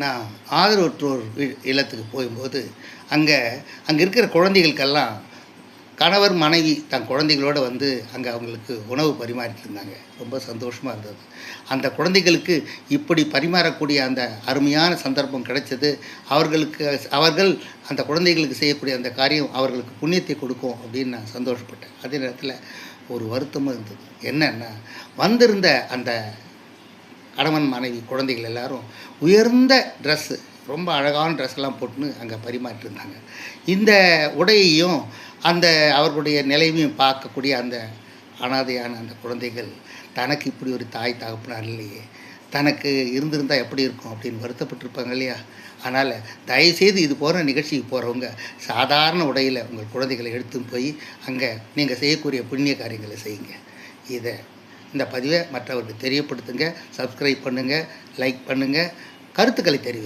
நான் ஆதரவற்றோர் இல்லத்துக்கு போகும்போது அங்கே அங்கே இருக்கிற குழந்தைகளுக்கெல்லாம் கணவர் மனைவி தன் குழந்தைகளோடு வந்து அங்கே அவங்களுக்கு உணவு பரிமாறிட்டு இருந்தாங்க. ரொம்ப சந்தோஷமாக இருந்தது. அந்த குழந்தைகளுக்கு இப்படி பரிமாறக்கூடிய அந்த அருமையான சந்தர்ப்பம் கிடைச்சது. அவர்கள் அந்த குழந்தைகளுக்கு செய்யக்கூடிய அந்த காரியம் அவர்களுக்கு புண்ணியத்தை கொடுக்கும் அப்படின்னு நான் சந்தோஷப்பட்டேன். அதே நேரத்தில் ஒரு வருத்தமும் இருந்தது. என்னன்னா, வந்திருந்த அந்த கணவன் மனைவி குழந்தைகள் எல்லாரும் உயர்ந்த ட்ரெஸ்ஸு, ரொம்ப அழகான ட்ரெஸ்ஸெல்லாம் போட்டுன்னு அங்கே பரிமாறிட்டுருந்தாங்க. இந்த உடையையும் அந்த அவர்களுடைய நிலைமையும் பார்க்கக்கூடிய அந்த அனாதையான அந்த குழந்தைகள், தனக்கு இப்படி ஒரு தாய் தகப்பனார் இல்லையே, தனக்கு இருந்திருந்தால் எப்படி இருக்கும் அப்படின்னு வருத்தப்பட்டிருப்பாங்க இல்லையா? அதனால் தயவுசெய்து இது போகிற நிகழ்ச்சிக்கு போகிறவங்க சாதாரண உடையில் உங்கள் குழந்தைகளை எடுத்துன்னு போய் அங்கே நீங்கள் செய்யக்கூடிய புண்ணிய காரியங்களை செய்யுங்க. இந்த பதிவை மற்றவர்களுக்கு தெரியப்படுத்துங்க. சப்ஸ்கிரைப் பண்ணுங்கள், லைக் பண்ணுங்கள், கருத்துக்களை தெரிவிங்க.